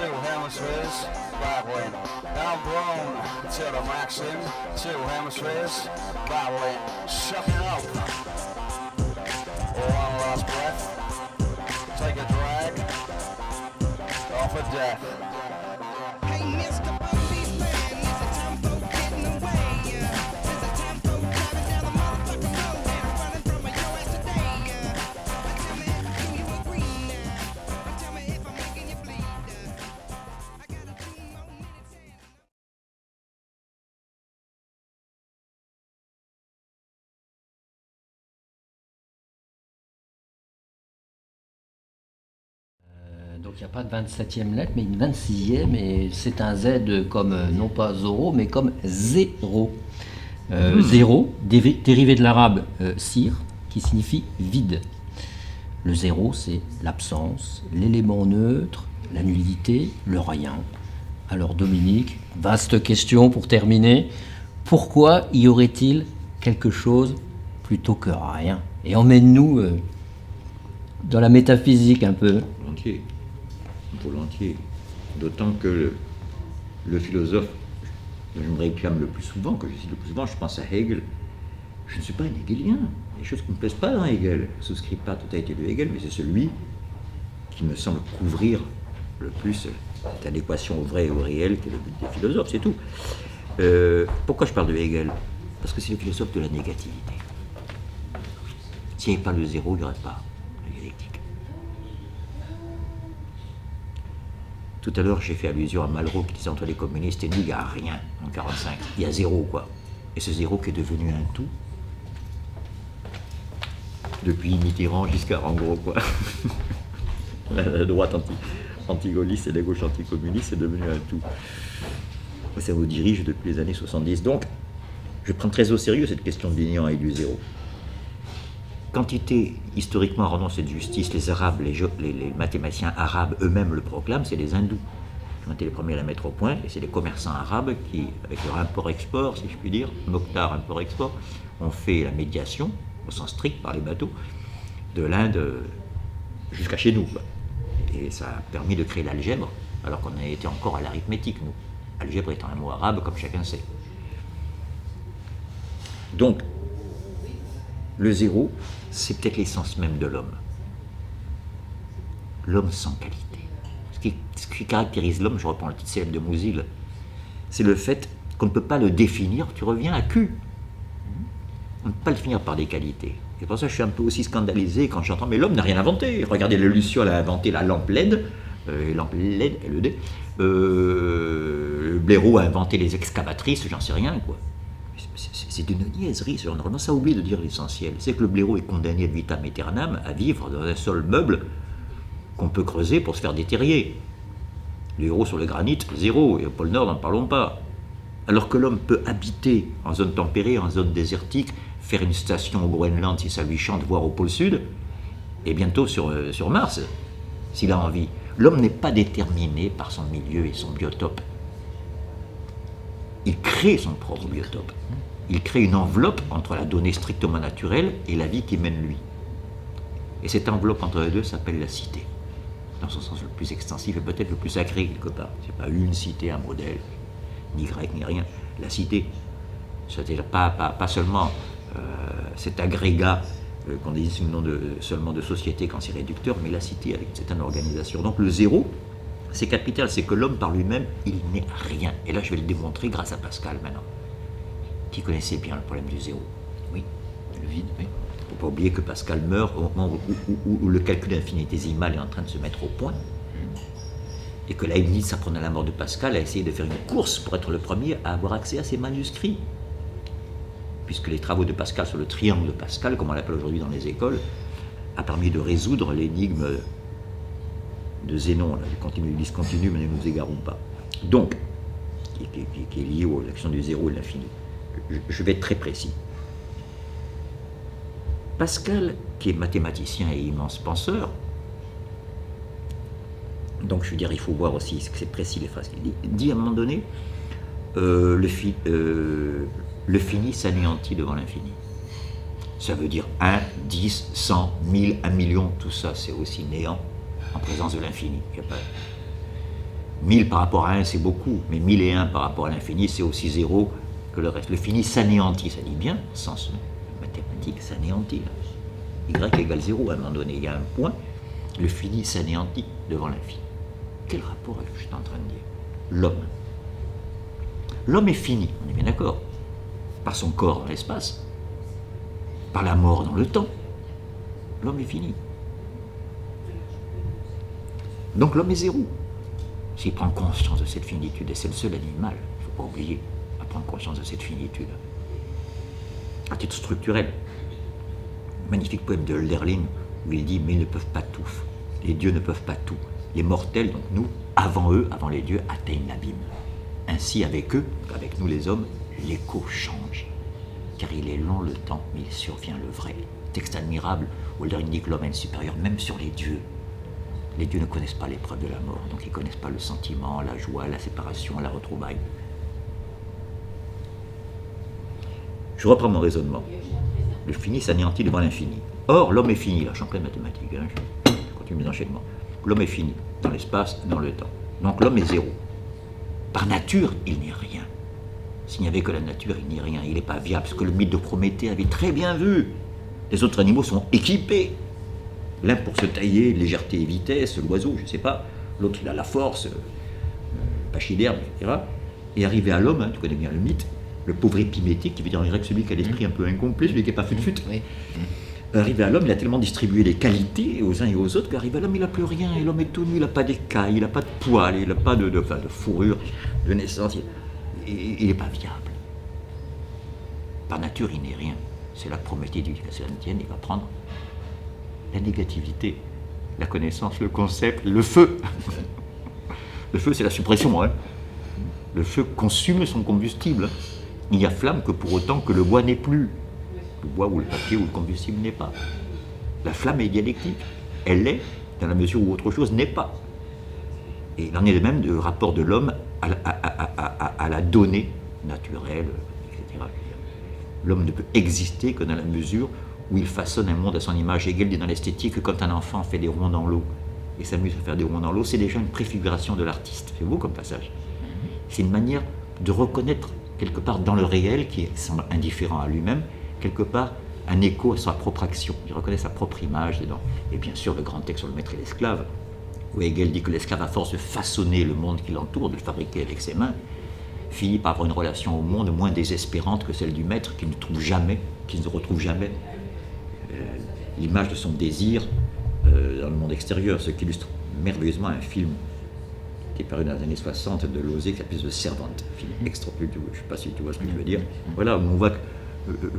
two hemispheres battling. Now blown to the maxim, two hemispheres battling. Sucking up. One last breath. Take a drag off a death. Hey, Mr. Policeman, it's a time for getting away. It's a time for driving down the motherfucking road and running from your ass today. Tell me, do you agree? Tell me if I'm making you bleed. I got a 2 more minutes and... Donc il n'y a pas de 27e lettre, mais une 26e, et c'est un Z comme, non pas Zoro, mais comme zéro. Zéro, dérivé de l'arabe sir, qui signifie vide. Le zéro, c'est l'absence, l'élément neutre, la nullité, le rien. Alors Dominique, vaste question pour terminer. Pourquoi y aurait-il quelque chose plutôt que rien? Et emmène-nous dans la métaphysique un peu. Volontiers. Volontiers. D'autant que le philosophe dont je me réclame le plus souvent, que je cite le plus souvent, je pense à Hegel. Je ne suis pas un hegelien. Il y a des choses qui ne me plaisent pas dans Hegel. Je ne souscris pas à la totalité de Hegel, mais c'est celui qui me semble couvrir le plus cette adéquation au vrai et au réel qui est le but des philosophes, c'est tout. Pourquoi je parle de Hegel? Parce que c'est le philosophe de la négativité. S'il n'y avait pas le zéro, il n'y aurait pas la dialectique. Tout à l'heure, j'ai fait allusion à Malraux qui disait entre les communistes et nous, il n'y a rien en 1945. Il y a zéro, quoi. Et ce zéro qui est devenu un tout. Depuis Mitterrand jusqu'à en gros, quoi. La droite anti-gaulliste et la gauche anticommuniste est devenue un tout. Ça vous dirige depuis les années 70. Donc, je prends très au sérieux cette question du néant et du zéro. Quantité historiquement renoncée de justice, les Arabes, les mathématiciens arabes eux-mêmes le proclament, c'est les hindous qui ont été les premiers à la mettre au point, et c'est les commerçants arabes qui, avec leur import-export, si je puis dire, Mokhtar import-export, ont fait la médiation, au sens strict par les bateaux, de l'Inde jusqu'à chez nous, quoi. Et ça a permis de créer l'algèbre, alors qu'on a été encore à l'arithmétique, nous. Algèbre étant un mot arabe, comme chacun sait. Donc, le zéro, c'est peut-être l'essence même de l'homme. L'homme sans qualité. Ce qui caractérise l'homme, je reprends le titre célèbre de Mouzil, c'est le fait qu'on ne peut pas le définir, tu reviens à Q. On ne peut pas le définir par des qualités. Et pour ça, je suis un peu aussi scandalisé quand j'entends, mais l'homme n'a rien inventé. Regardez, la Luciole a inventé la lampe LED, lampe LED, LED. Blaireau a inventé les excavatrices, j'en sais rien, quoi. C'est une niaiserie, on a tendance à oublier de dire l'essentiel. C'est que le blaireau est condamné ad vitam aeternam à vivre dans un sol meuble qu'on peut creuser pour se faire des terriers. Le héros sur le granit, zéro, et au pôle Nord, n'en parlons pas. Alors que l'homme peut habiter en zone tempérée, en zone désertique, faire une station au Groenland si ça lui chante, voire au pôle Sud, et bientôt sur Mars, s'il a envie. L'homme n'est pas déterminé par son milieu et son biotope. Il crée son propre biotope. Il crée une enveloppe entre la donnée strictement naturelle et la vie qui mène lui. Et cette enveloppe entre les deux s'appelle la cité, dans son sens le plus extensif et peut-être le plus sacré quelque part. C'est pas une cité, un modèle, ni grec, ni rien. La cité, c'est-à-dire pas seulement cet agrégat qu'on désigne seulement de société quand c'est réducteur, mais la cité avec cette organisation. Donc le zéro, c'est capital, c'est que l'homme par lui-même, il n'est rien. Et là, je vais le démontrer grâce à Pascal maintenant, qui connaissait bien le problème du zéro. Oui, le vide, oui. Il ne faut pas oublier que Pascal meurt au moment où le calcul infinitésimal est en train de se mettre au point. Et que Leibniz, apprenant la mort de Pascal, a essayé de faire une course pour être le premier à avoir accès à ses manuscrits. Puisque les travaux de Pascal sur le triangle de Pascal, comme on l'appelle aujourd'hui dans les écoles, a permis de résoudre l'énigme de Zénon, là, du continu et du discontinu, mais ne nous égarons pas. Donc, qui est lié à l'action du zéro et de l'infini. Je vais être très précis. Pascal, qui est mathématicien et immense penseur, donc je veux dire, il faut voir aussi ce que c'est précis les phrases qu'il dit à un moment donné, le fini s'anéantit devant l'infini. Ça veut dire 1, 10, 100, 1000, 1 million, tout ça c'est aussi néant en présence de l'infini. 1000 par rapport à 1, c'est beaucoup, mais 1001 par rapport à l'infini, c'est aussi 0 que le reste. Le fini s'anéantit, ça dit bien, au sens mathématique, s'anéantit. Y égale 0, à un moment donné, il y a un point, le fini s'anéantit devant l'infini. Quel rapport avec ce que je suis en train de dire? L'homme. L'homme est fini, on est bien d'accord, par son corps dans l'espace, par la mort dans le temps. L'homme est fini. Donc l'homme est 0. S'il prend conscience de cette finitude, et c'est le seul animal, il ne faut pas oublier, à prendre conscience de cette finitude. À titre structurel, magnifique poème de Hölderlin, où il dit « Mais ils ne peuvent pas tout, les dieux ne peuvent pas tout. Les mortels, donc nous, avant eux, avant les dieux, atteignent l'abîme. Ainsi, avec eux, avec nous les hommes, l'écho change. Car il est long le temps, mais il survient le vrai. » Texte admirable, où Hölderlin dit que l'homme a une supérieure, même sur les dieux. Les dieux ne connaissent pas l'épreuve de la mort, donc ils ne connaissent pas le sentiment, la joie, la séparation, la retrouvaille. Je reprends mon raisonnement. Le fini s'anéantit devant l'infini. Or, l'homme est fini, là, je suis en pleine mathématiques, hein, je continue mes enchaînements. L'homme est fini, dans l'espace, dans le temps. Donc l'homme est 0. Par nature, il n'est rien. S'il n'y avait que la nature, il n'est rien, il n'est pas viable, parce que le mythe de Prométhée avait très bien vu. Les autres animaux sont équipés. L'un pour se tailler, légèreté et vitesse, l'oiseau, je ne sais pas. L'autre, il a la force, pachyderme, etc. Et arrivé à l'homme, hein, tu connais bien le mythe, le pauvre épimétique, qui veut dire en grec celui qui a l'esprit un peu incomplet, celui qui n'est pas fut-fut. Oui. Arrivé à l'homme, il a tellement distribué les qualités aux uns et aux autres qu'arrivé à l'homme, il n'a plus rien. Et l'homme est tout nu, il n'a pas d'écailles, il n'a pas de poils, il n'a pas de fourrure de naissance. Il n'est pas viable. Par nature, il n'est rien. C'est la Prométhée du Castellantienne, il va prendre la négativité, la connaissance, le concept, le feu. Le feu, c'est la suppression. Hein. Le feu consume son combustible. Il n'y a flamme que pour autant que le bois n'est plus. Le bois ou le papier ou le combustible n'est pas. La flamme est dialectique. Elle est dans la mesure où autre chose n'est pas. Et il en est de même du rapport de l'homme à la donnée naturelle, etc. L'homme ne peut exister que dans la mesure où il façonne un monde à son image. Hegel dit dans l'esthétique que quand un enfant fait des ronds dans l'eau et s'amuse à faire des ronds dans l'eau, c'est déjà une préfiguration de l'artiste. C'est beau comme passage. C'est une manière de reconnaître quelque part dans le réel, qui semble indifférent à lui-même, quelque part un écho à sa propre action. Il reconnaît sa propre image dedans. Et bien sûr, le grand texte sur le maître et l'esclave, où Hegel dit que l'esclave, à force de façonner le monde qui l'entoure, de le fabriquer avec ses mains, finit par avoir une relation au monde moins désespérante que celle du maître, qui ne retrouve jamais l'image de son désir dans le monde extérieur, ce qui illustre merveilleusement un film qui est paru dans les années 60 de Losey, qui s'appelle The Servant, un film extraordinaire, je ne sais pas si tu vois ce que je veux dire. Voilà, où on voit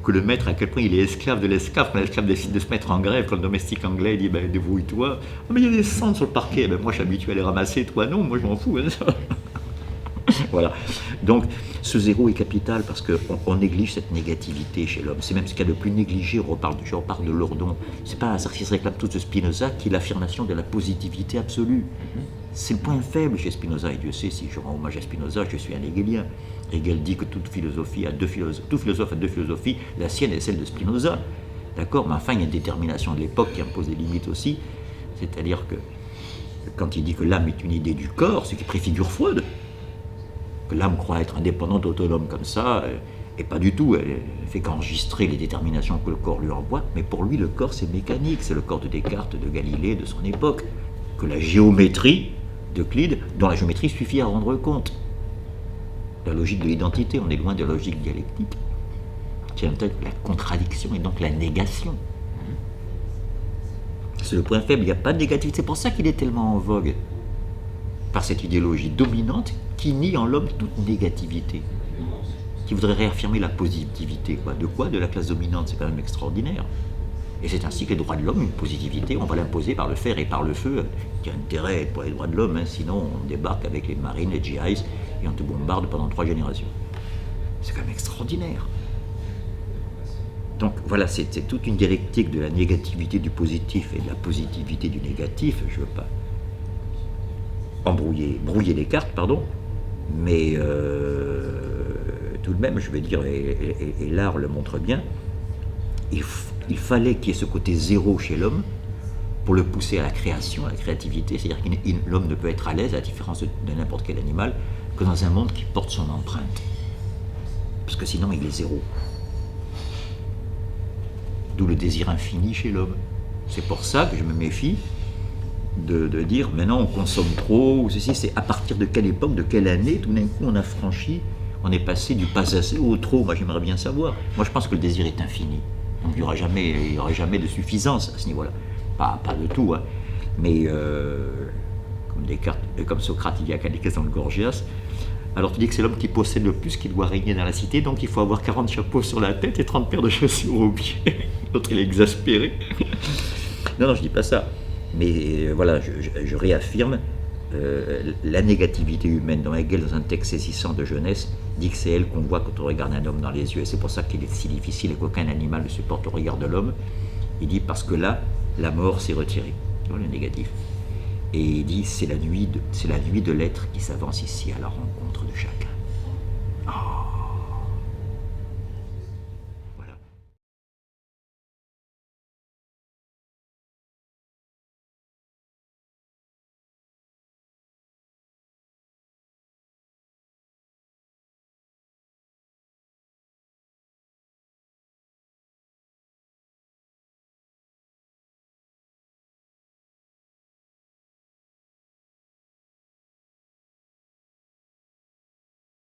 que le maître, à quel point il est esclave de l'esclave, quand l'esclave décide de se mettre en grève, quand le domestique anglais dit ben, débrouille-toi. Oh, mais il y a des cendres sur le parquet, ben, moi je suis habitué à les ramasser, toi non, moi je m'en fous. Hein. Voilà. Donc, ce 0 est capital parce qu'on néglige cette négativité chez l'homme. C'est même ce qu'il y a de plus négligé. Je reparle de Lordon. C'est pas un hasard qui se réclame tous de Spinoza qui est l'affirmation de la positivité absolue. C'est le point faible chez Spinoza. Et Dieu sait, si je rends hommage à Spinoza, je suis un hegelien. Hegel dit que toute philosophie a deux philosophes. Tout philosophe a deux philosophies. La sienne est celle de Spinoza. D'accord? Mais enfin, il y a une détermination de l'époque qui impose des limites aussi. C'est-à-dire que quand il dit que l'âme est une idée du corps, ce qui préfigure Freud, que l'âme croit être indépendante, autonome comme ça, et pas du tout, elle fait qu'enregistrer les déterminations que le corps lui envoie, mais pour lui le corps c'est mécanique, c'est le corps de Descartes, de Galilée, de son époque, que la géométrie d'Euclide, dont la géométrie suffit à rendre compte. La logique de l'identité, on est loin de la logique dialectique, qui intègre la contradiction et donc la négation. C'est le point faible, il n'y a pas de négativité, c'est pour ça qu'il est tellement en vogue, par cette idéologie dominante qui nie en l'homme toute négativité, qui voudrait réaffirmer la positivité. Quoi. De quoi? De la classe dominante, c'est quand même extraordinaire. Et c'est ainsi que les droits de l'homme, une positivité, on va l'imposer par le fer et par le feu, qui a intérêt pour les droits de l'homme, hein, sinon on débarque avec les marines, les GIs, et on te bombarde pendant 3 générations. C'est quand même extraordinaire. Donc voilà, c'est toute une dialectique de la négativité du positif et de la positivité du négatif, je ne veux pas brouiller les cartes, pardon, mais tout de même, je veux dire, et l'art le montre bien, il fallait qu'il y ait ce côté 0 chez l'homme pour le pousser à la création, à la créativité. C'est-à-dire que l'homme ne peut être à l'aise, à la différence de n'importe quel animal, que dans un monde qui porte son empreinte. Parce que sinon, il est zéro. D'où le désir infini chez l'homme. C'est pour ça que je me méfie de dire maintenant on consomme trop, ou ceci. C'est à partir de quelle époque, de quelle année, tout d'un coup on a franchi, on est passé du pas assez au trop. Moi j'aimerais bien savoir. Moi je pense que le désir est infini. Donc il n'y aura jamais de suffisance à ce niveau-là. Pas de tout, hein. Mais comme Socrate il y a Calicès dans le Gorgias. Alors tu dis que c'est l'homme qui possède le plus qui doit régner dans la cité, donc il faut avoir 40 chapeaux sur la tête et 30 paires de chaussures aux pieds. L'autre il est exaspéré. Non, je dis pas ça. Mais voilà, je réaffirme la négativité humaine dans Hegel, dans un texte saisissant de jeunesse, dit que c'est elle qu'on voit quand on regarde un homme dans les yeux. Et c'est pour ça qu'il est si difficile et qu'aucun animal ne supporte le regard de l'homme. Il dit parce que là, la mort s'est retirée. Tu vois le négatif. Et il dit c'est la nuit de l'être qui s'avance ici à la rencontre de chacun. Oh.